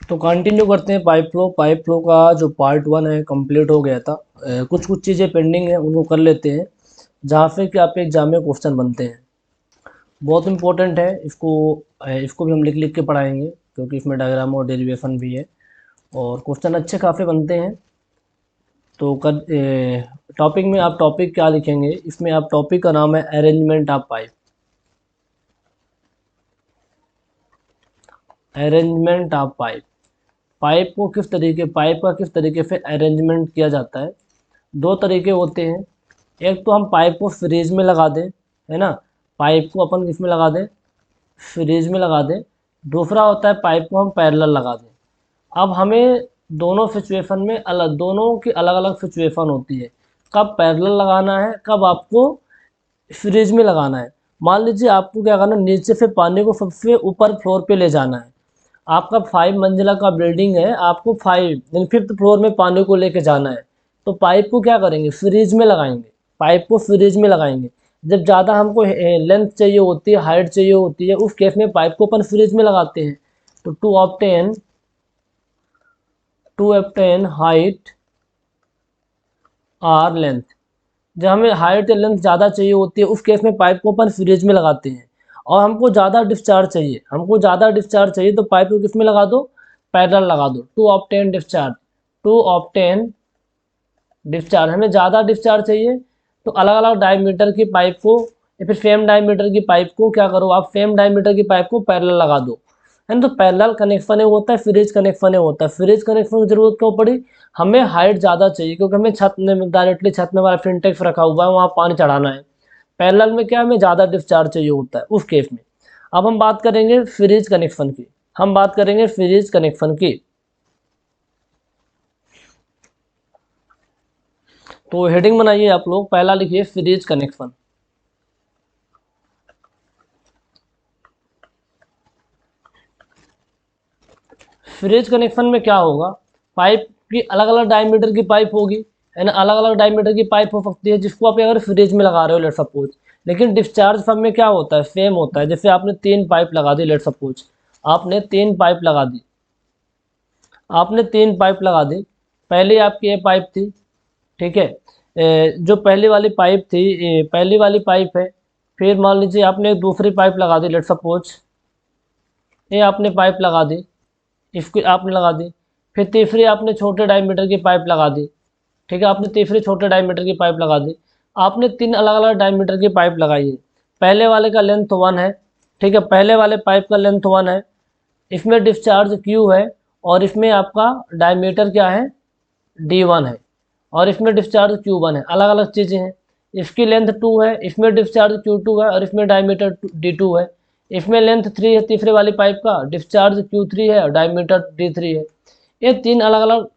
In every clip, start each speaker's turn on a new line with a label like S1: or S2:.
S1: तो कंटिन्यू करते हैं पाइप फ्लो। पाइप फ्लो का जो पार्ट 1 है कंप्लीट हो गया था। कुछ कुछ चीज़ें पेंडिंग है, उनको कर लेते हैं जहाँ पे कि आपके एग्जाम में क्वेश्चन बनते हैं। बहुत इंपॉर्टेंट है, इसको भी हम लिख लिख के पढ़ाएंगे क्योंकि इसमें डायग्राम और डेरिवेशन भी है और क्वेश्चन अच्छे काफ़ी बनते हैं। तो टॉपिक में आप टॉपिक क्या लिखेंगे, इसमें आप टॉपिक का नाम है arrangement of pipe. Arrangement of pipe, pipe का किस तरीके से अरेंजमेंट किया जाता है। दो तरीके होते हैं, एक तो हम पाइप को फ्रीज में लगा दें, है ना, पाइप को अपन किस में लगा दें, फ्रीज में लगा दें। दूसरा होता है पाइप को हम पैरेलल लगा दें। अब हमें दोनों सिचुएशन में दोनों की अलग अलग सिचुएशन होती है, कब पैरेलल लगाना है, कब आपको फ्रीज में लगाना है। मान लीजिए आपको क्या करना है, नीचे से पानी को सबसे ऊपर फ्लोर पे ले जाना है। आपका 5 मंजिला का बिल्डिंग है, आपको 5 फ्लोर में पानी को लेके जाना है। तो पाइप को क्या करेंगे, फ्रीज में लगाएंगे। पाइप को फ्रीज में लगाएंगे। जब ज़्यादा हमको लेंथ चाहिए होती है, हाइट चाहिए होती है, उस केस में पाइप को अपन फ्रीज में लगाते हैं। तो टू ऑब्टेन हाइट और लेंथ, जब हमें हाइट या लेंथ ज़्यादा चाहिए होती है उस केस में पाइप को अपन फ्रीज में लगाते हैं। और हमको ज़्यादा डिस्चार्ज चाहिए तो पाइप को किस में लगा दो, पैरेलल लगा दो। टू ऑब्टेन डिस्चार्ज, हमें ज़्यादा डिस्चार्ज चाहिए तो अलग अलग डायमीटर की पाइप को या फिर सेम डायमीटर की पाइप को क्या करो, आप सेम डायमीटर की पाइप को पैरेलल लगा दो, है ना। तो पैरेलल कनेक्शन है होता है, फ्रीज कनेक्शन है होता है। फ्रीज कनेक्शन की जरूरत क्यों पड़ी, हमें हाइट ज़्यादा चाहिए क्योंकि हमें छत में डायरेक्टली छत में हमारा सिंटेक्स रखा हुआ है, वहाँ पानी चढ़ाना है। पैरेलल में क्या हमें ज़्यादा डिस्चार्ज चाहिए होता है उस केस में। अब हम बात करेंगे फ्रीज कनेक्शन की, तो हेडिंग बनाइए आप लोग, पहला लिखिए फ्रीज कनेक्शन। फ्रीज कनेक्शन में क्या होगा, पाइप की अलग अलग डायमीटर की पाइप होगी, है ना, अलग अलग डायमीटर की पाइप हो सकती है जिसको आप अगर फ्रीज में लगा रहे हो लेट सपोज। लेकिन डिस्चार्ज सब में क्या होता है, सेम होता है। जैसे आपने 3 पाइप लगा दी, लेट सपोज आपने 3 पाइप लगा दी, पहले आपकी ये पाइप थी, ठीक है। जो पहली वाली पाइप थी, पहली वाली पाइप है। फिर मान लीजिए आपने एक दूसरी पाइप लगा दी, लेट सपोज ये आपने पाइप लगा दी, इसकी आपने लगा दी। फिर तीसरी आपने छोटे डायमीटर की पाइप लगा दी, ठीक है, आपने तीसरी छोटे डायमीटर की पाइप लगा दी। आपने 3 अलग अलग डायमीटर की पाइप लगाई है। पहले वाले का लेंथ 1 है, ठीक है, पहले वाले पाइप का लेंथ 1 है, इसमें डिस्चार्ज Q है और इसमें आपका डायमीटर क्या है, D1 है, और इसमें डिस्चार्ज Q1 है। अलग अलग चीज़ें हैं। इसकी लेंथ 2 है, इसमें डिस्चार्ज Q2 है और इसमें डायमीटर D2 है। इसमें लेंथ 3 है तीसरे वाली पाइप का, डिस्चार्ज Q3 है और डायमीटर D3 है। ये 3 अलग अलग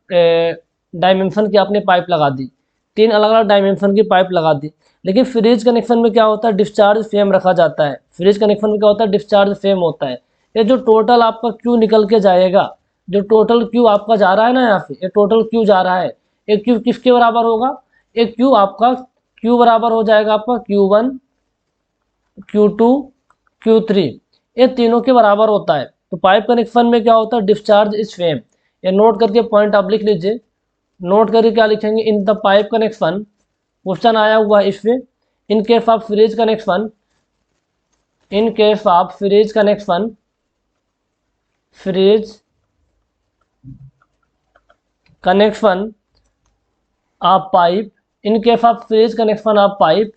S1: डायमेंशन की आपने पाइप लगा दी, 3 अलग अलग डायमेंशन की पाइप लगा दी। लेकिन फ्रीज कनेक्शन में क्या होता है, डिस्चार्ज सेम रखा जाता है। फ्रीज कनेक्शन में क्या होता है, डिस्चार्ज सेम होता है। ये जो टोटल आपका Q निकल के जाएगा, जो टोटल Q आपका जा रहा है ना, यहाँ पे ये टोटल Q जा रहा है, एक Q किसके बराबर होगा, एक Q आपका Q बराबर हो जाएगा आपका Q1 Q2 Q3, ये तीनों के बराबर होता है। तो पाइप कनेक्शन में क्या होता है, डिस्चार्ज इज सेम। ये नोट करके पॉइंट आप लिख लीजिए। नोट करके क्या लिखेंगे, in the pipe connection, question आया हुआ है इसमें। In case of freeze connection, freeze connection of pipe, in case of freeze connection of pipe,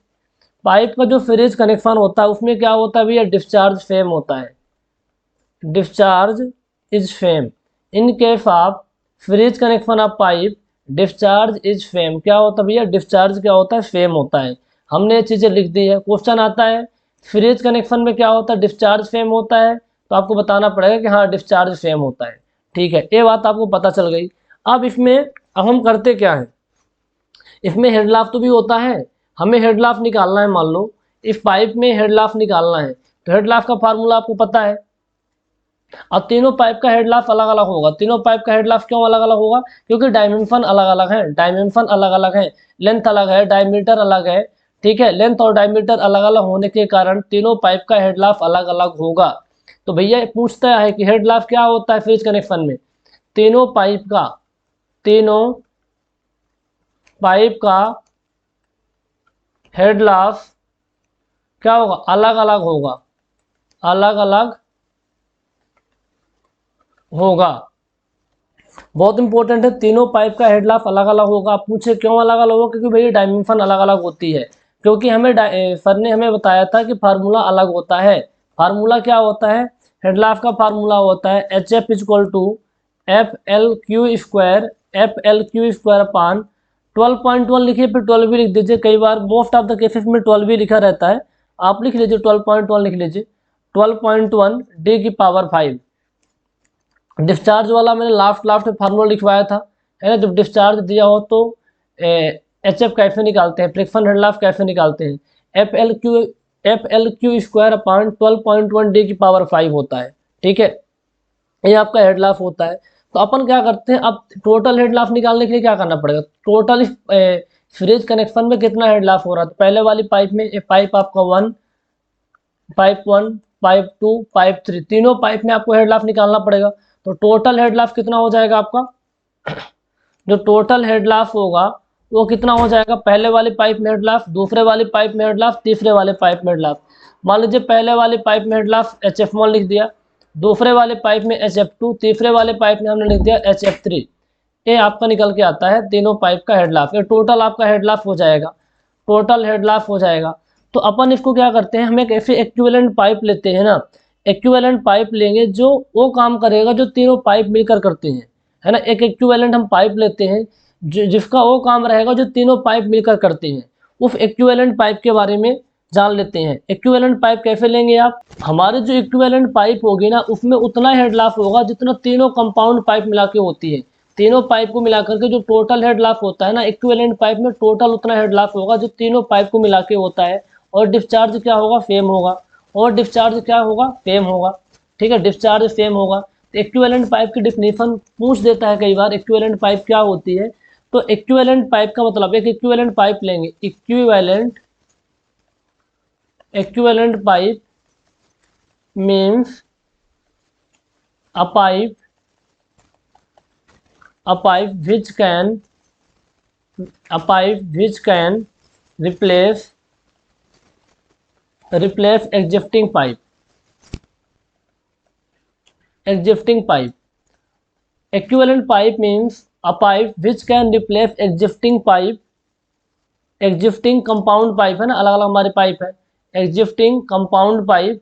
S1: pipe का जो फ्रीज कनेक्शन होता है उसमें क्या होता है भैया, डिस्चार्ज सेम होता है। Discharge is same in case of freeze connection of pipe, discharge is same. क्या होता है भैया, डिस्चार्ज क्या होता है, सेम होता है। हमने ये चीज़ें लिख दी है। क्वेश्चन आता है फ्रीज कनेक्शन में क्या होता है, डिस्चार्ज सेम होता है, तो आपको बताना पड़ेगा कि हाँ डिस्चार्ज सेम होता है, ठीक है। ये बात आपको पता चल गई। अब हम करते क्या है, इसमें हेड लाफ तो भी होता है, हमें हेड लाफ निकालना है। मान लो इस पाइप में हेड लाफ निकालना है, तो हेड लाफ का फार्मूला आपको पता है। अब तीनों पाइप का हेड लाफ अलग अलग होगा। तीनों पाइप का हेड लाफ क्यों अलग अलग होगा, क्योंकि डायमेंशन अलग अलग है, लेंथ अलग है, डायमीटर अलग है, ठीक है। लेंथ और डायमीटर अलग अलग होने के कारण तीनों पाइप का हेड लाफ अलग अलग होगा। तो भैया पूछता है कि हेड लाफ क्या होता है फ्रीज कनेक्शन में, तीनों पाइप का हेड लाफ क्या होगा, अलग अलग होगा। बहुत इंपॉर्टेंट है, तीनों पाइप का हेड लाफ अलग अलग होगा। आप पूछे क्यों अलग अलग होगा, क्योंकि भैया डायमेंशन अलग अलग होती है। क्योंकि हमें सर ने हमें बताया था कि फार्मूला अलग होता है। फार्मूला क्या होता है, हेड लाफ का फार्मूला होता है HF equal to FL Q square upon 12.1 लिखिए, फिर 12 भी लिख दीजिए। कई बार मोस्ट ऑफ द केसेस में 12 भी लिखा रहता है, आप लिख लीजिए 12.1 लिख लीजिए। 12.1 D की पावर 5। डिस्चार्ज वाला मैंने लास्ट में फार्मूला लिखवाया था, है ना। जब डिस्चार्ज दिया हो तो HF कैसे निकालते हैं, फ्रिक्शन हेड लाफ कैसे निकालते हैं, FL Q square upon 12.1 D की पावर 5 होता है। ठीक है, ये आपका हेड लाफ होता है। तो अपन क्या करते हैं, अब टोटल हेड लाफ निकालने के लिए क्या करना पड़ेगा, टोटल फ्रिज कनेक्शन में कितना हेड लाफ हो रहा है। तो पहले वाली पाइप में पाइप आपका 1, पाइप 1, पाइप 2, पाइप 3, तीनों पाइप में आपको हेड लाफ निकालना पड़ेगा। तो टोटल हेड लाफ कितना हो जाएगा आपका, जो टोटल हेड लाफ होगा वो कितना हो जाएगा, पहले वाली पाइप में हेड लाफ, दूसरे वाली पाइप में हेड लाफ, तीसरे वाले पाइप में हेड लाफ। मान लीजिए पहले वाले पाइप में हेड लाफ HF1 लिख दिया, दूसरे वाले पाइप में HF2, तीसरे वाले पाइप में हमने लिख दिया HF3। ये आपका निकल के आता है तीनों पाइप का हेड लाफ। ये टोटल आपका हेड लाफ हो जाएगा, टोटल हेड लाफ हो जाएगा। तो अपन इसको क्या करते हैं, हम एक ऐसे एक्विवेलेंट पाइप लेते हैं ना, एक्विवेलेंट पाइप लेंगे जो वो काम करेगा जो तीनों पाइप मिलकर करते हैं, है ना। एक एक्विवेलेंट हम पाइप लेते हैं जिसका वो काम रहेगा जो तीनों पाइप मिलकर करते हैं। उस एक्विवेलेंट पाइप के बारे में जान लेते हैं। एक्विवेलेंट पाइप कैसे लेंगे आप, हमारे जो एक्विवेलेंट पाइप होगी ना उसमें उतना हेड लाफ होगा जितना तीनों कंपाउंड पाइप मिला के होती है। तीनों पाइप को मिलाकर के जो टोटल हेड लाफ होता है ना एक्विवेलेंट पाइप में, टोटल उतना हेड लाफ होगा जो तीनों पाइप को मिला के होता है। और डिस्चार्ज क्या होगा, सेम होगा। और डिस्चार्ज क्या होगा, सेम होगा। ठीक है, डिस्चार्ज सेम होगा। तो एक्विवेलेंट पाइप की डिफिनीशन पूछ देता है कई बार, एक्विवेलेंट पाइप क्या होती है। तो एक्विवेलेंट पाइप का मतलब, एक एक्विवेलेंट पाइप लेंगे, equivalent pipe means a pipe which can replace existing pipe. Equivalent pipe means a pipe which can replace existing pipe, existing compound pipe है ना, अलग अलग हमारे पाइप है, existing compound pipe,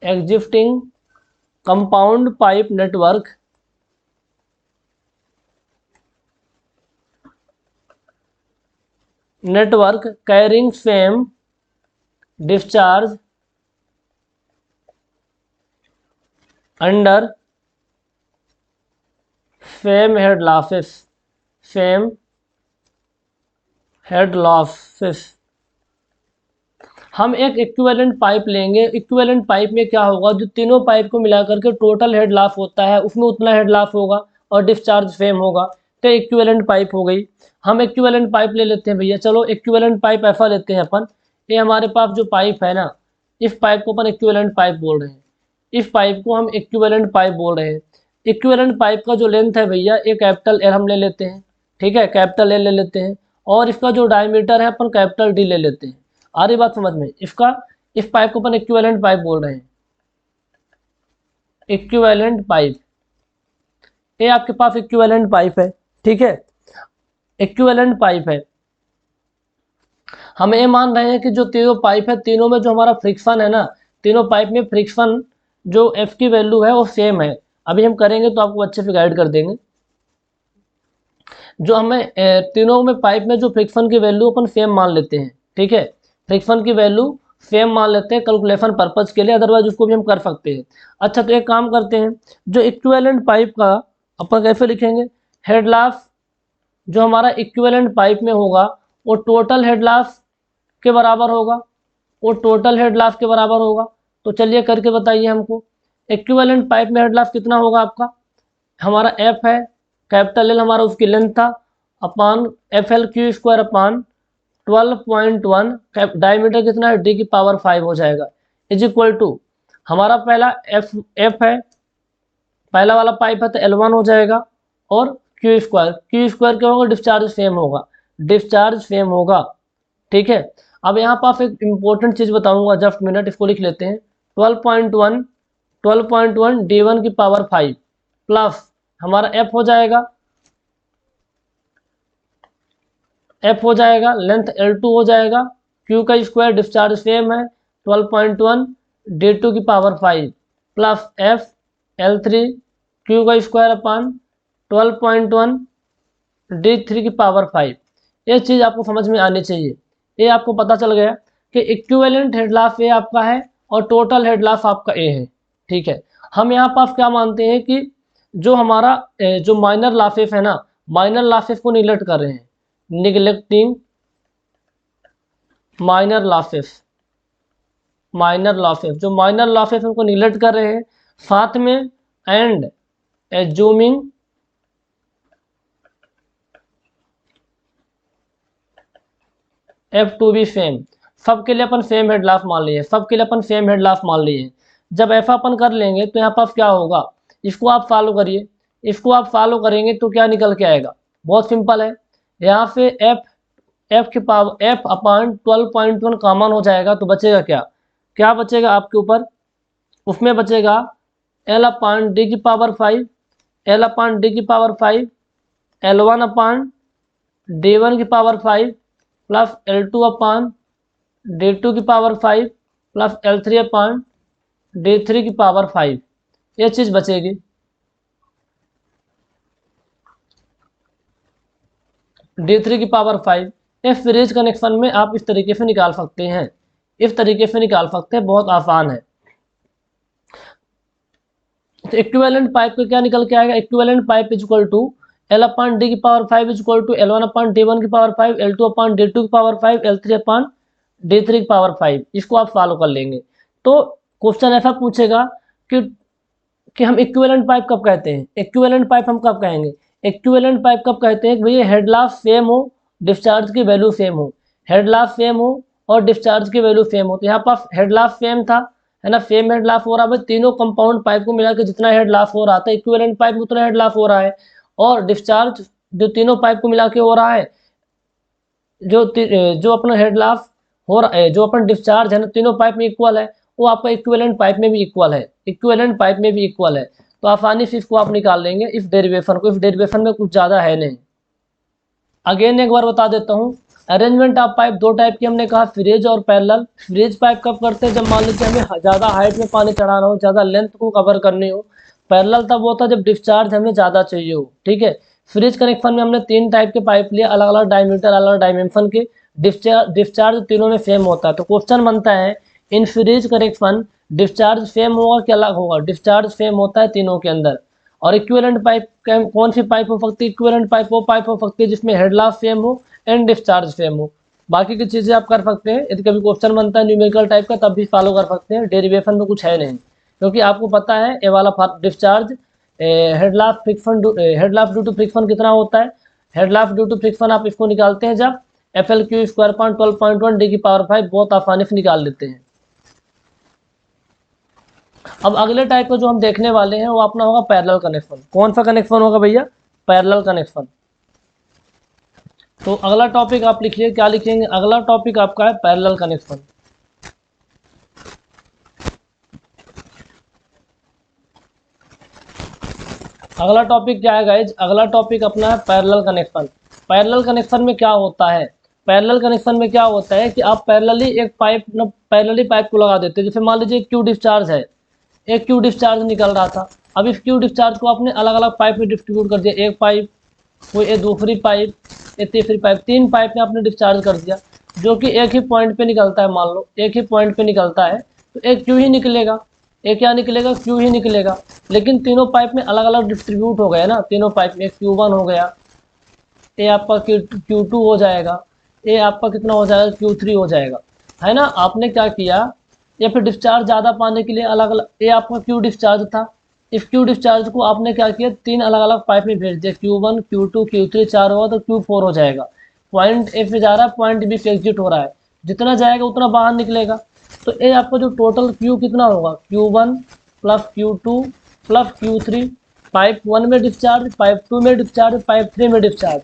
S1: existing compound pipe network carrying same discharge under same head losses, हम एक equivalent pipe लेंगे। Equivalent pipe में क्या होगा, जो तीनों पाइप को मिलाकर के टोटल हेड लाफ होता है उसमें उतना हेड लाफ होगा और डिस्चार्ज सेम होगा। तो इक्विवेलेंट पाइप हो गई। हम इक्विवेलेंट पाइप ले लेते हैं भैया, चलो इक्विवेलेंट पाइप ऐसा लेते हैं अपन। ये हमारे पास जो पाइप है ना, इस पाइप को अपन इक्विवेलेंट पाइप बोल रहे हैं, इस पाइप को हम इक्विवेलेंट पाइप बोल रहे हैं। इक्विवेलेंट पाइप का जो लेंथ है भैया, एक कैपिटल L हम ले लेते हैं। ठीक है, कैपिटल L ले लेते हैं, और इसका जो डायमीटर है अपन कैपिटल D ले लेते हैं। आ रही बात समझ में, इस पाइप को अपन इक्विवेलेंट पाइप बोल रहे हैं, इक्विवेलेंट पाइप। ये आपके पास इक्विवेलेंट पाइप है। ठीक है, इक्विवेलेंट पाइप है। हम ये मान रहे हैं कि जो तीनों पाइप है, तीनों में जो हमारा फ्रिक्शन है ना, तीनों पाइप में फ्रिक्शन जो F की वैल्यू है वो सेम है। अभी हम करेंगे तो आपको अच्छे से गाइड कर देंगे। जो हमें तीनों में पाइप में जो फ्रिक्शन की वैल्यू अपन सेम मान लेते हैं। ठीक है, फ्रिक्शन की वैल्यू सेम मान लेते हैं कैलकुलेशन पर्पज के लिए, अदरवाइज उसको भी हम कर सकते हैं। अच्छा, तो एक काम करते हैं, जो इक्विवेलेंट पाइप का अपन कैसे लिखेंगे, हेड लाफ जो हमारा इक्विवेलेंट पाइप में होगा वो टोटल हेड लाफ के बराबर होगा, वो टोटल हेड लाफ के बराबर होगा। तो चलिए करके बताइए हमको, इक्विवेलेंट पाइप में हेड लाफ कितना होगा आपका, हमारा F है, कैपिटल L हमारा उसकी लेंथ था, अपान FL Q square upon 12.1, diameter कितना है, D की पावर 5 हो जाएगा, इज इक्वल टू हमारा पहला F है, पहला वाला पाइप है तो L1 हो जाएगा, और क्यू स्क्वायर क्या होगा, डिस्चार्ज सेम होगा, डिस्चार्ज सेम होगा। ठीक है, अब यहाँ पर आप एक इम्पोर्टेंट चीज़ बताऊंगा, जस्ट मिनट, इसको लिख लेते हैं। 12.1 D1 की पावर 5 प्लस हमारा F हो जाएगा, लेंथ L2 हो जाएगा, Q का स्क्वायर डिस्चार्ज सेम है 12.1 D2 की power 5 plus F L3 Q का स्क्वायर अपान 12.1 D3 की पावर 5। ये चीज़ आपको समझ में आनी चाहिए। ये आपको पता चल गया कि इक्विवेलेंट हेडलाफ ए आपका है और टोटल हेडलाफ आपका ए है। ठीक है, हम यहाँ पर क्या मानते हैं कि जो हमारा जो माइनर लाफेफ है ना, माइनर लाफेफ को निगलेक्ट कर रहे हैं, निगलेक्टिंग माइनर लाफेफ, जो माइनर लाफेफ उनको निगलेक्ट कर रहे हैं, साथ में एंड एज्यूमिंग F2 सेम, सबके लिए अपन सेम हेडलाफ मान लिए, सबके लिए अपन सेम हेडलाफ मान लिए। जब ऐसा अपन कर लेंगे तो यहाँ पर क्या होगा, इसको आप फॉलो करिए, इसको आप फॉलो करेंगे तो क्या निकल के आएगा, बहुत सिंपल है। यहाँ से एफ की पावर एफ अपान 12.1 कॉमन हो जाएगा तो बचेगा क्या, क्या बचेगा आपके ऊपर, उसमें बचेगा L अपान डी की पावर 5, L अपान डी की पावर 5, L1 अपान D1 की पावर 5 प्लस L2 अपान D2 की पावर 5 प्लस L3 अपान D3 की पावर 5। ये चीज़ बचेगी। D3 की पावर 5 ये फ्रिज कनेक्शन में आप इस तरीके से निकाल सकते हैं, इस तरीके से निकाल सकते हैं, बहुत आसान है। तो इक्विवेलेंट पाइप का क्या निकल के आएगा, equivalent pipe is equal to L upon D की power 5 is equal to L1 upon D1 की पावर 5, L2 अपान D2 की पावर 5, L3 अपान D3 की पावर 5। इसको आप फॉलो कर लेंगे तो क्वेश्चन ऐसा पूछेगा कि हम इक्विवेलेंट पाइप कब कहते हैं, इक्विवेलेंट पाइप हम कब कहेंगे, इक्विवेलेंट पाइप कब कहते हैं कि भैया हेडलाफ सेम हो, डिस्चार्ज की वैल्यू सेम हो, हेडलाफ सेम हो और डिस्चार्ज की वैल्यू सेम हो। तो यहाँ पर हेडलाफ सेम था, है ना, सेम हेडलाफ हो रहा है, तीनों कंपाउंड पाइप को मिला के जितना हेडलाफ हो रहा था इक्विवेलेंट पाइप में उतना हेडलाफ हो रहा है, और डिस्चार्ज जो तीनों पाइप को मिला के हो रहा है, जो अपना हेडलाफ हो रहा है, जो अपन डिस्चार्ज है ना तीनों पाइप में इक्वल है, वो आपका इक्विवेलेंट पाइप में भी इक्वल है, इक्विवेलेंट पाइप में भी इक्वल है। तो आसानी से इसको आप निकाल लेंगे इस डेरिवेशन को, इस डेरिवेशन में कुछ ज़्यादा है नहीं। अगेन एक बार बता देता हूँ, अरेंजमेंट ऑफ पाइप दो टाइप की हमने कहा, फ्रिज और पैरेलल। फ्रिज पाइप कब करते हैं, जब मान लीजिए हमें ज़्यादा हाइट में पानी चढ़ाना हो, ज़्यादा लेंथ को कवर करनी हो। पैरेलल तब होता है जब डिस्चार्ज हमें ज़्यादा चाहिए हो। ठीक है, फ्रिज कनेक्शन में हमने 3 टाइप के पाइप लिए, अलग अलग डायमीटर, अलग अलग डायमेंशन के, डिस्चार्ज तीनों में सेम होता है। तो क्वेश्चन बनता है इन फ्रिज कनेक्शन डिस्चार्ज सेम होगा कि अलग होगा, डिस्चार्ज सेम होता है तीनों के अंदर। और इक्विवेलेंट पाइप कौन सी पाइप हो सकती है, इक्विवेलेंट पाइप वो पाइप हो सकती है जिसमें हेडलाफ सेम हो एंड डिस्चार्ज सेम हो। बाकी की चीज़ें आप कर सकते हैं, यदि कभी क्वेश्चन बनता है न्यूमेरिकल टाइप का तब भी फॉलो कर सकते हैं, डेरिवेशन में कुछ है नहीं, क्योंकि आपको पता है ये वाला discharge head loss friction, head loss due to friction कितना होता है, हेडलाफ ड्यू टू फ्रिक्शन आप इसको निकालते हैं जब FL/Q स्क्वायर पॉइंट 12.1 डी की पावर 5, बहुत आसानी से निकाल लेते हैं। अब अगले टाइप का जो हम देखने वाले हैं वो अपना होगा पैरेलल कनेक्शन। कौन सा कनेक्शन होगा भैया, पैरेलल कनेक्शन। तो अगला टॉपिक आप लिखिए, क्या लिखेंगे, अगला टॉपिक आपका है पैरेलल कनेक्शन। अगला टॉपिक क्या है गाइज, अगला टॉपिक अपना है पैरेलल कनेक्शन। पैरेलल कनेक्शन में क्या होता है, पैरेलल कनेक्शन में क्या होता है कि आप पैरेलली एक पाइप ना पैरेलली पाइप को लगा देते हैं। जैसे मान लीजिए क्यू डिस्चार्ज है, एक क्यू डिस्चार्ज निकल रहा था, अब इस क्यू डिस्चार्ज को आपने अलग अलग पाइप में डिस्ट्रीब्यूट कर दिया, एक पाइप, कोई एक दूसरी पाइप, एक तीसरी पाइप, 3 पाइप में आपने डिस्चार्ज कर दिया, जो कि एक ही पॉइंट पे निकलता है। मान लो एक ही पॉइंट पे निकलता है तो एक क्यू ही निकलेगा, एक क्या निकलेगा, क्यू ही निकलेगा। लेकिन तीनों पाइप में अलग अलग डिस्ट्रीब्यूट हो गए ना, तीनों पाइप में Q1 हो गया, ये आपका Q2 हो जाएगा, ये आपका कितना हो जाएगा, Q3 हो जाएगा, है ना। आपने क्या किया, या फिर डिस्चार्ज ज़्यादा पाने के लिए अलग अलग, ये आपका क्यू डिस्चार्ज था, इस क्यू डिस्चार्ज को आपने क्या किया, 3 अलग अलग पाइप में भेज दिया, Q1 Q2 Q3, 4 होगा तो Q4 हो जाएगा। पॉइंट ए पे जा रहा है, पॉइंट बी पे एग्जिट हो रहा है, जितना जाएगा उतना बाहर निकलेगा। तो ये आपका जो टोटल Q कितना होगा, Q1 plus Q2 plus Q3 pipe 1 में डिस्चार्ज, पाइप 2 में डिस्चार्ज, पाइप 3 में डिस्चार्ज।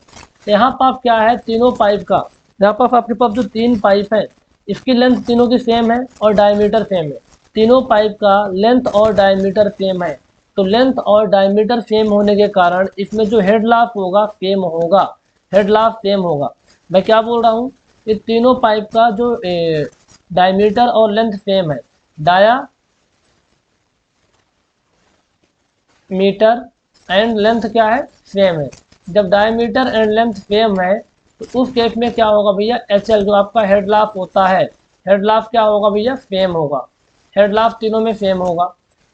S1: यहाँ पर क्या है, तीनों पाइप का, यहाँ पर आपके पास जो 3 पाइप है इसकी लेंथ तीनों की सेम है और डायमीटर सेम है। तीनों पाइप का लेंथ और डायमीटर सेम है, तो लेंथ और डायमीटर सेम होने के कारण इसमें जो हेड लाफ होगा सेम होगा, हेड लाफ सेम होगा। मैं क्या बोल रहा हूँ, ये तीनों पाइप का जो डायमीटर और लेंथ सेम है, मीटर एंड लेंथ क्या है, सेम है। जब डायमीटर एंड लेंथ सेम है तो उस केस में क्या होगा भैया, HL जो आपका हेड लाफ होता है, हेड लाफ क्या होगा भैया, सेम होगा, हेड लाफ तीनों में सेम होगा।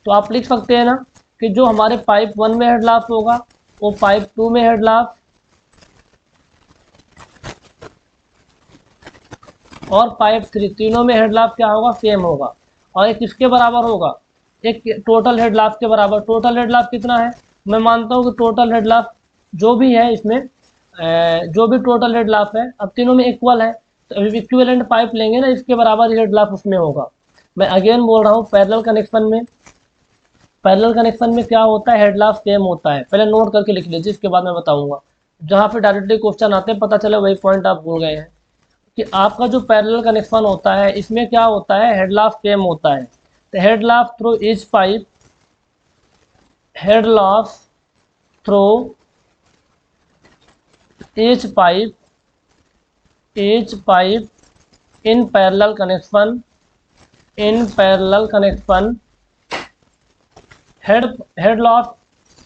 S1: तो आप लिख सकते हैं ना कि जो हमारे पाइप 1 में हेड लाफ होगा वो पाइप 2 में हेड लाफ और पाइप 3 तीनों में हेड लाफ क्या होगा, सेम होगा। और एक किसके बराबर होगा, एक टोटल हेड लाफ के बराबर। टोटल हेड लाफ कितना है, मैं मानता हूँ कि टोटल हेड लाफ जो भी है इसमें जो भी टोटल हेड लाफ है अब तीनों में इक्वल है, तो अभी इक्विवेलेंट पाइप लेंगे ना, इसके बराबर हेड लाफ उसमें होगा। मैं अगेन बोल रहा हूँ, पैरेलल कनेक्शन में क्या होता है, हेड लाफ सेम होता है। पहले नोट करके लिख लीजिए, इसके बाद मैं बताऊंगा। जहाँ पे डायरेक्टली क्वेश्चन आते हैं पता चले वही पॉइंट आप भूल गए हैं कि आपका जो पैरेलल कनेक्शन होता है इसमें क्या होता है, हेड लाफ सेम होता है। तो head laugh through each pipe, head laugh through each pipe in parallel connection, head laugh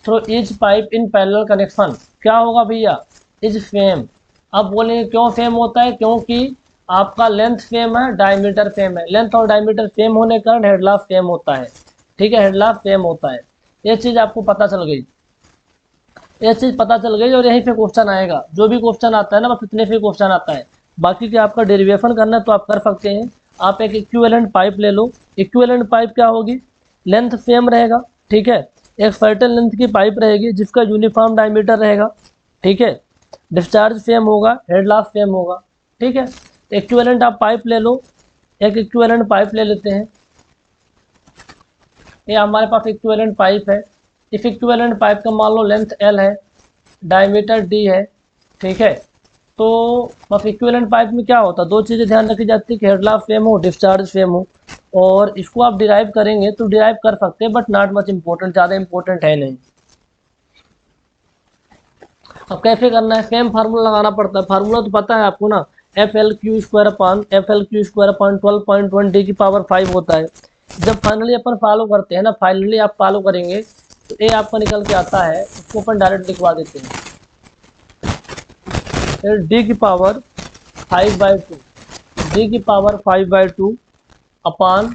S1: through each pipe in parallel connection क्या होगा भैया, इज सेम। अब बोलेंगे क्यों सेम होता है, क्योंकि आपका लेंथ सेम है, डायमीटर सेम है, लेंथ और डायमीटर सेम होने के कारण हेड लाफ सेम होता है। ठीक है, हेड लाफ सेम होता है। ये चीज़ आपको पता चल गई, ये चीज़ पता चल गई और यहीं पे क्वेश्चन आएगा। जो भी क्वेश्चन आता है ना बस इतने से क्वेश्चन आता है। बाकी कि आपका डेरिवेशन करना है तो आप कर सकते हैं। आप एक इक्विवेलेंट पाइप ले लो, इक्विवेलेंट पाइप क्या होगी, लेंथ सेम रहेगा, ठीक है, एक सर्टेन लेंथ की पाइप रहेगी जिसका यूनिफॉर्म डायमीटर रहेगा, ठीक है, डिस्चार्ज सेम होगा, हेड लाफ सेम होगा, ठीक है। इक्विवेलेंट आप पाइप ले लो, एक इक्विवेलेंट पाइप ले लेते हैं, ये हमारे पास इक्विवेलेंट पाइप है। इस इक्विवेलेंट पाइप का मान लो लेंथ L है, डायमीटर D है, ठीक है। तो बस इक्विवेलेंट पाइप में क्या होता है, दो चीज़ें ध्यान रखी जाती है कि हेड लाफ सेम हो, डिस्चार्ज सेम हो। और इसको आप डिराइव करेंगे तो डिराइव कर सकते हैं बट नॉट मच इम्पोर्टेंट, ज़्यादा इम्पोर्टेंट है नहीं। अब कैसे करना है, सेम फार्मूला लगाना पड़ता है। फार्मूला तो पता है आपको ना, FL² अपान 12.1 D की पावर 5 होता है। जब फाइनली अपन फॉलो करते हैं ना, फाइनली आप फॉलो करेंगे तो ये आपका निकल के आता है, उसको अपन डायरेक्ट लिखवा देते हैं, फिर D की पावर 5/2, D की पावर 5/2 अपान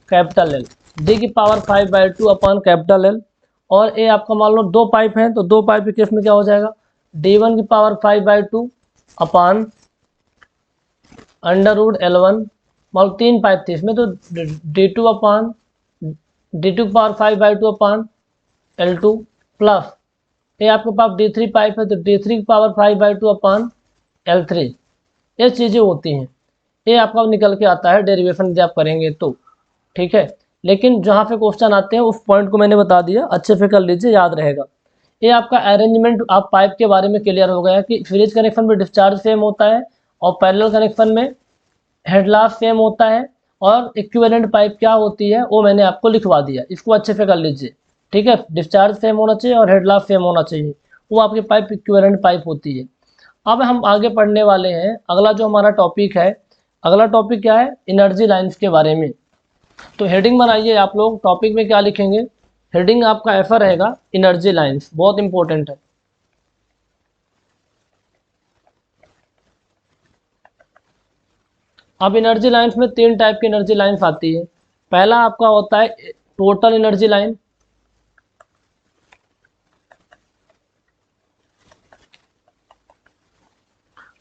S1: कैपिटल L, D की पावर 5/2 अपान कैपिटल L। और ये आपका मान लो दो पाइप हैं तो दो पाइप के केस में क्या हो जाएगा, D1 की पावर 5/2 अपान √L1। मान लो तीन पाइप थी इसमें तो D2 की पावर 5/2 अपान L2 प्लस ये आपके पास D3 पाइप है तो D3 की पावर 5/2 अपान L3। ये चीज़ें होती हैं, ये आपका निकल के आता है डेरिवेशन जब आप करेंगे तो, ठीक है। लेकिन जहाँ पे क्वेश्चन आते हैं उस पॉइंट को मैंने बता दिया, अच्छे से कर लीजिए, याद रहेगा। ये आपका अरेंजमेंट आप पाइप के बारे में क्लियर हो गया कि सीरीज कनेक्शन में डिस्चार्ज सेम होता है और पैरेलल कनेक्शन में हेड लाफ सेम होता है। और इक्विवेलेंट पाइप क्या होती है वो मैंने आपको लिखवा दिया, इसको अच्छे से कर लीजिए, ठीक है। डिस्चार्ज सेम होना चाहिए और हेड लाफ सेम होना चाहिए, वो आपकी पाइप इक्विवेलेंट पाइप होती है। अब हम आगे पढ़ने वाले हैं, अगला जो हमारा टॉपिक है, अगला टॉपिक क्या है, एनर्जी लाइंस के बारे में। तो हेडिंग बनाइए आप लोग, टॉपिक में क्या लिखेंगे, हेडिंग आपका ऐसा रहेगा, एनर्जी लाइंस, बहुत इंपॉर्टेंट है। अब एनर्जी लाइंस में तीन टाइप की एनर्जी लाइंस आती है। पहला आपका होता है total energy line,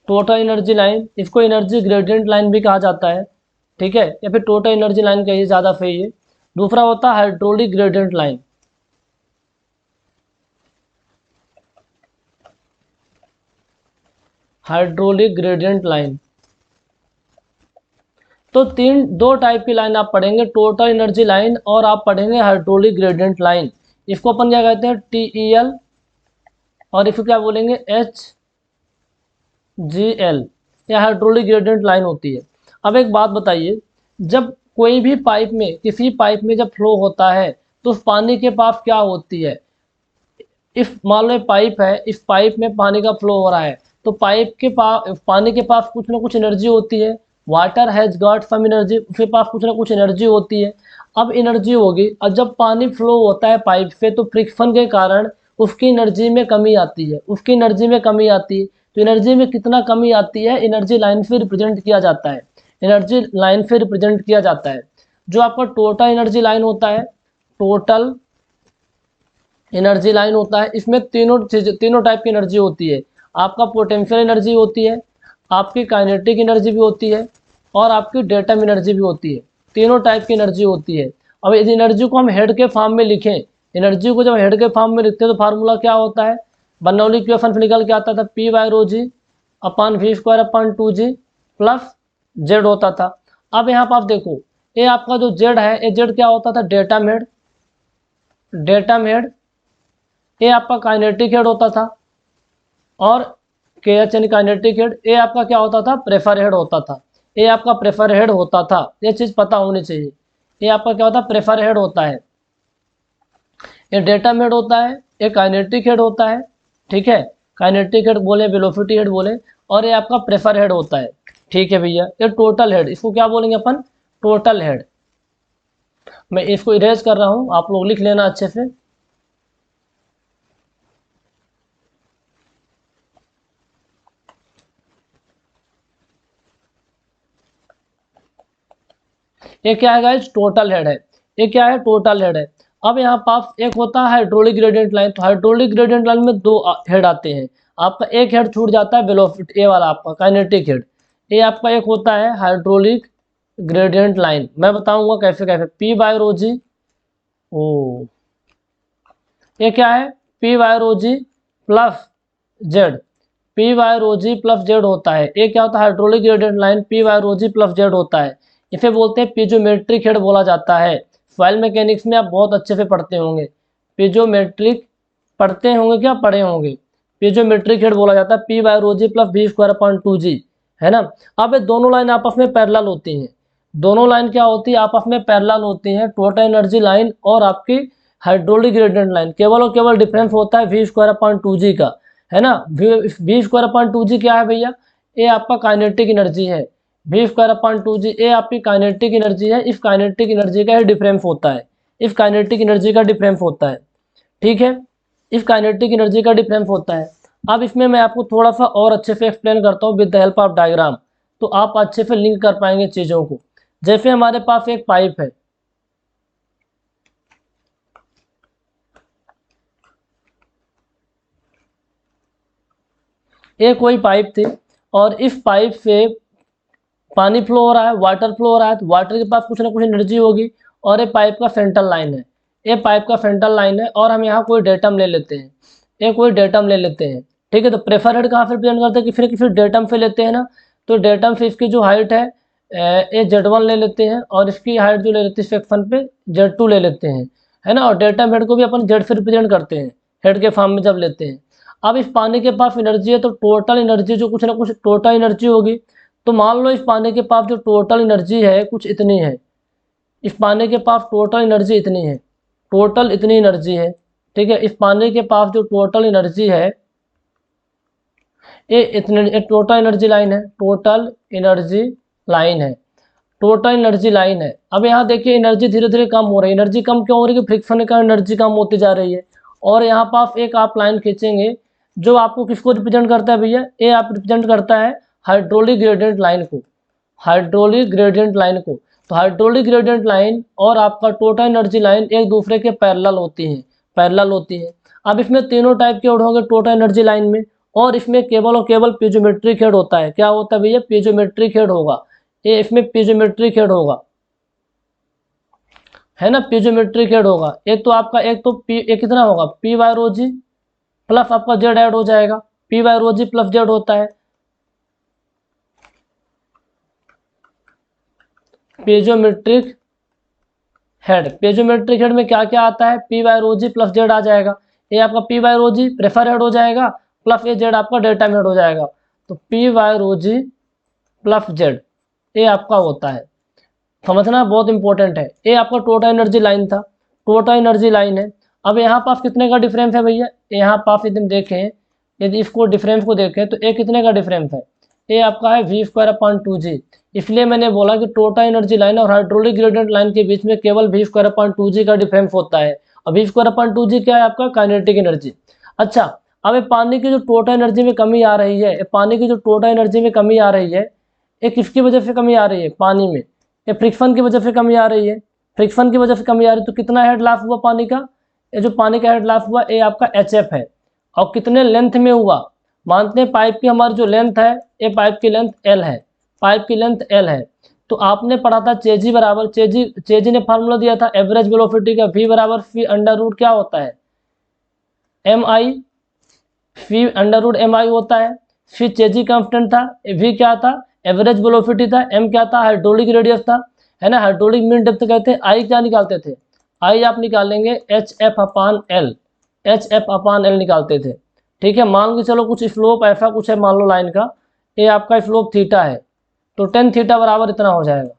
S1: total energy line, इसको एनर्जी ग्रेडियंट लाइन भी कहा जाता है, ठीक है, या फिर टोटल एनर्जी लाइन कहिए, ज़्यादा सही है। दूसरा होता है hydraulic gradient line, hydraulic gradient line. तो दो टाइप की लाइन आप पढ़ेंगे, टोटल एनर्जी लाइन और आप पढ़ेंगे हाइड्रोलिक ग्रेडियंट लाइन। इसको अपन क्या कहते हैं, TEL, और इसको क्या बोलेंगे, HGL, या हाइड्रोलिक ग्रेडियंट लाइन होती है। अब एक बात बताइए, जब कोई भी पाइप में, किसी पाइप में जब फ्लो होता है तो उस पानी के पास क्या होती है, इस मान लो पाइप है, इस पाइप में पानी का फ्लो हो रहा है, तो पाइप के पास, पानी के पास कुछ ना कुछ एनर्जी होती है। Water has got some energy, उसके पास कुछ ना कुछ एनर्जी होती है। अब एनर्जी होगी, और जब पानी फ्लो होता है पाइप से तो फ्रिक्शन के कारण उसकी एनर्जी में कमी आती है, उसकी एनर्जी में कमी आती है। तो एनर्जी में कितना कमी आती है, एनर्जी लाइन से रिप्रेजेंट किया जाता है, एनर्जी लाइन से रिप्रेजेंट किया जाता है। जो आपका टोटल एनर्जी लाइन होता है, टोटल एनर्जी लाइन होता है, इसमें तीनों टाइप की एनर्जी होती है। आपका पोटेंशियल एनर्जी होती है, आपकी काइनेटिक एनर्जी भी होती है, और आपकी डेटम एनर्जी भी होती है। तीनों टाइप की एनर्जी होती है। अब इस एनर्जी को हम हेड के फॉर्म में लिखें, एनर्जी को जब हेड के फॉर्म में लिखते हैं तो फार्मूला क्या होता है, बर्नौली इक्वेशन से निकल के आता था, P/ρg upon V² upon 2g plus Z होता था। अब यहाँ पर आप देखो, ये आपका जो जेड है, ये जेड क्या होता था, डेटम हेड, डेटम हेड। ये आपका काइनेटिक हेड होता था, और KH यानी काइनेटिक हेड। ये आपका क्या होता था, प्रेफर हेड होता था, ये आपका प्रेफर हेड होता था। ये चीज़ पता होनी चाहिए, ये आपका क्या होता है, प्रेफर हेड होता है। ये डेटम हेड होता है, ये काइनेटिक हेड होता है, ठीक है, काइनेटिक हेड बोले, वेलोसिटी हेड बोले, और ये आपका प्रेफर हेड होता है। ठीक है भैया, ये टोटल हेड, इसको क्या बोलेंगे अपन, टोटल हेड। मैं इसको इरेज कर रहा हूँ, आप लोग लिख लेना अच्छे से। ये क्या है गाइस, टोटल हेड है, ये क्या है, टोटल हेड है। अब यहाँ पास एक होता है हाइड्रोलिक ग्रेडियंट लाइन, तो हाइड्रोलिक ग्रेडियंट लाइन में दो हेड आते हैं। आपका एक हेड छूट जाता है वेलोसिटी, ये वाला आपका काइनेटिक हेड। ये आपका एक होता है हाइड्रोलिक ग्रेडियंट लाइन, मैं बताऊंगा कैसे कैसे, P/ρg। ओ, ये क्या है, P/ρg plus Z, P/ρg plus Z होता है। ये क्या होता है, hydraulic gradient line P/ρg plus Z होता है। इसे बोलते हैं पीजोमेट्रिक हेड बोला जाता है। सॉइल मैकेनिक्स में आप बहुत अच्छे से पढ़ते होंगे, पीजोमेट्रिक पढ़ते होंगे, क्या पढ़े होंगे, पीजोमेट्रिक हेड बोला जाता है, P/ρg plus V² upon 2g, है ना। अब ये दोनों लाइन आपस में पैरेलल होती हैं, दोनों लाइन क्या होती है, आपस में पैरेलल होती हैं, टोटल एनर्जी लाइन और आपकी हाइड्रोलिक ग्रेडियंट लाइन। केवल और केवल डिफरेंस होता है V² अपॉन 2g का, है ना। V² अपॉन 2g क्या है भैया, ये आपका काइनेटिक एनर्जी है। V² अपॉन 2g ये आपकी काइनेटिक एनर्जी है, इस काइनेटिक एनर्जी का ही डिफरेंस होता है, इस काइनेटिक एनर्जी का डिफरेंस होता है, ठीक है, इस काइनेटिक एनर्जी का डिफरेंस होता है। अब इसमें मैं आपको थोड़ा सा और अच्छे से एक्सप्लेन करता हूँ with the help of diagram, तो आप अच्छे से लिंक कर पाएंगे चीज़ों को। जैसे हमारे पास एक पाइप है, ये कोई पाइप थी, और इस पाइप से पानी फ्लो हो रहा है, वाटर फ्लो हो रहा है, तो वाटर के पास कुछ ना कुछ एनर्जी होगी। और ये पाइप का सेंट्रल लाइन है, ये पाइप का सेंट्रल लाइन है, और हम यहाँ कोई डेटम ले लेते हैं, ये कोई डेटम ले लेते हैं, ठीक है। तो प्रेफर हेड कहाँ से रिप्रेजेंट करते हैं, कि फिर किसी डेटम से लेते हैं ना, तो डेटम से इसकी जो हाइट है, ये Z1 ले लेते हैं, और इसकी हाइट जो ले लेते हैं सेक्शन पे Z2 ले लेते हैं, है ना। और डेटम हेड को भी अपन जेड से रिप्रेजेंट करते हैं, हेड के फॉर्म में जब लेते हैं। अब इस पानी के पास एनर्जी है, तो टोटल एनर्जी जो कुछ ना कुछ टोटल एनर्जी होगी। तो मान लो इस पानी के पास जो टोटल एनर्जी है कुछ इतनी है, इस पानी के पास टोटल एनर्जी इतनी है, टोटल इतनी एनर्जी है, ठीक है। इस पानी के पास जो टोटल एनर्जी है, ये इतने, टोटल एनर्जी लाइन है, टोटल एनर्जी लाइन है, टोटल एनर्जी लाइन है। अब यहाँ देखिए एनर्जी धीरे धीरे कम हो रही है, एनर्जी कम क्यों हो रही है, फ्रिक्शन का एनर्जी कम होती जा रही है। और यहाँ पास एक आप लाइन खींचेंगे, जो आपको किसको रिप्रेजेंट करता है भैया, ये आप रिप्रेजेंट करता है हाइड्रोलिक ग्रेडियंट लाइन को, हाइड्रोलिक ग्रेडियंट लाइन को। तो हाइड्रोलिक ग्रेडियंट लाइन और आपका टोटल एनर्जी लाइन एक दूसरे के पैरेलल होती हैं, पैरेलल होती हैं। अब इसमें तीनों टाइप के हेड होंगे टोटल एनर्जी लाइन में, और इसमें केवल और केवल पीजोमेट्रिक हेड होता है। क्या होता है भैया, पीजोमेट्रिक हेड होगा, ये इसमें पीजोमेट्रिक हेड होगा, है ना, पीजोमेट्रिक हेड होगा। एक तो आपका, एक तो पी, एक कितना होगा, P/ρg प्लस आपका जेड ऐड हो जाएगा, P/ρg प्लस जेड होता है, पीजोमेट्रिक हेड। पीजोमेट्रिक हेड में क्या क्या आता है, पी बाय रो जी प्लस जेड आ जाएगा। ये आपका पी बाय रो जी प्रेफर हेड हो जाएगा, प्लस ए जेड आपका डेटा हेड हो जाएगा। तो पी बाय रो जी प्लस जेड ये आपका होता है, समझना बहुत इंपॉर्टेंट है। ये आपका टोटल एनर्जी लाइन था, टोटल एनर्जी लाइन है। अब यहाँ पास कितने का डिफरेंस है भैया, यहाँ पास यदि हम देखें, यदि इसको डिफरेंस को देखें तो ये कितने का डिफरेंस है, ये आपका है वी स्क्वायर अपॉन 2g। इसलिए मैंने बोला कि टोटल एनर्जी लाइन और हाइड्रोलिक ग्रेडियंट लाइन के बीच में केवल वी स्क्वायर अपॉन 2g का डिफरेंस होता है। और वी स्क्वायर अपॉन 2g क्या है आपका, काइनेटिक एनर्जी। अच्छा, अब ये पानी की जो टोटल एनर्जी में कमी आ रही है, पानी की जो टोटल एनर्जी में कमी आ रही है, ये किसकी वजह से कमी आ रही है पानी में, ये फ्रिक्शन की वजह से कमी आ रही है। फ्रिक्शन की वजह से कमी आ रही है, तो कितना हेड लॉस हुआ पानी का, ये जो पानी का हेड लॉस हुआ ये आपका HF है। और कितने लेंथ में हुआ, मानते हैं पाइप की हमारी जो लेंथ है, ये पाइप की लेंथ L है, पाइप की लेंथ L है। तो आपने पढ़ा था चेजी बराबर, चेजी ने फार्मूला दिया था एवरेज वेलोसिटी का, V बराबर फी अंडर रूट क्या होता है, MI, फी अंडर रूट MI होता है। फिर चेजी कांस्टेंट था, V क्या था, एवरेज वेलोसिटी था, M क्या था, हाइड्रोलिक रेडियस था, है ना, हाइड्रोलिक मीन डेप्थ कहते हैं। I क्या निकालते थे, I आप निकालेंगे HF अपान L, HF अपान L निकालते थे। ठीक है, मान के चलो कुछ स्लोप ऐसा कुछ है मान लो लाइन का, ये आपका स्लोप थीटा है, तो टेन थीटा बराबर इतना हो जाएगा,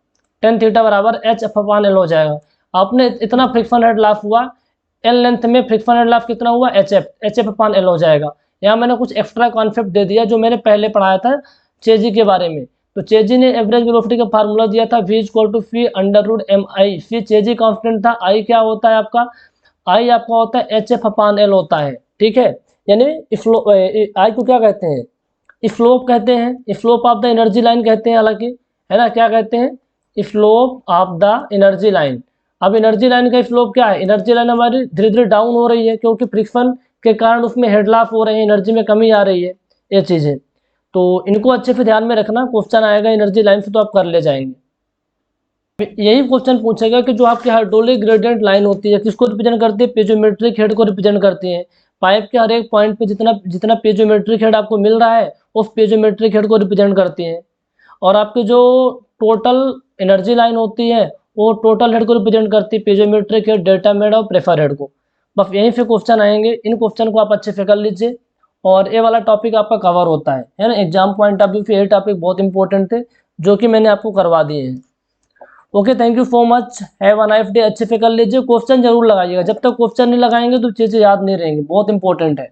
S1: टेन थीटा बराबर HF अपान L हो जाएगा। आपने इतना फ्रिक्शन हेड लॉस हुआ, L लेंथ में फ्रिक्शन हेड लॉस कितना हुआ, HF अपान L हो जाएगा। यहाँ मैंने कुछ एक्स्ट्रा कॉन्सेप्ट दे दिया जो मैंने पहले पढ़ाया था चेजी के बारे में। तो चेजी ने एवरेज वेलोसिटी का फार्मूला दिया था V equal to phi under root MI। फिर चेजी कांस्टेंट था, I क्या होता है आपका, I आपका होता है HF अपान L होता है। ठीक है, यानी I को क्या कहते हैं, स्लोप कहते हैं, slope of the energy line कहते हैं, हालांकि है ना, क्या कहते हैं, slope of the energy line. अब एनर्जी लाइन का स्लोप क्या है, एनर्जी लाइन हमारी धीरे धीरे डाउन हो रही है क्योंकि फ्रिक्शन के कारण उसमें हेड लॉस हो रहे हैं, एनर्जी में कमी आ रही है, ये चीज़ें। तो इनको अच्छे से ध्यान में रखना, क्वेश्चन आएगा एनर्जी लाइन से तो आप कर ले जाएंगे। यही क्वेश्चन पूछेगा कि जो आपकी हाइड्रोलिक ग्रेडियंट लाइन होती है किसको रिप्रेजेंट करती है, पीजोमेट्रिक हेड को रिप्रेजेंट करती है। पाइप के हर एक पॉइंट पे जितना जितना पीजोमेट्रिक हेड आपको मिल रहा है उस पीजोमेट्रिक हेड को रिप्रेजेंट करती है। और आपकी जो टोटल एनर्जी लाइन होती है वो टोटल हेड को रिप्रेजेंट करती है, पीजोमेट्रिक हेड, डेटा हेड और प्रेफर हेड को। बस यहीं से क्वेश्चन आएंगे, इन क्वेश्चन को आप अच्छे से कर लीजिए और ये वाला टॉपिक आपका कवर होता है ना, एग्जाम पॉइंट ऑफ व्यू से ये टॉपिक बहुत इंपॉर्टेंट थे जो कि मैंने आपको करवा दिए हैं। Okay, thank you so much, have a nice day. अच्छे से कर लीजिए, क्वेश्चन जरूर लगाइएगा, जब तक क्वेश्चन नहीं लगाएंगे तो चीज़ें याद नहीं रहेंगी, बहुत इंपॉर्टेंट है।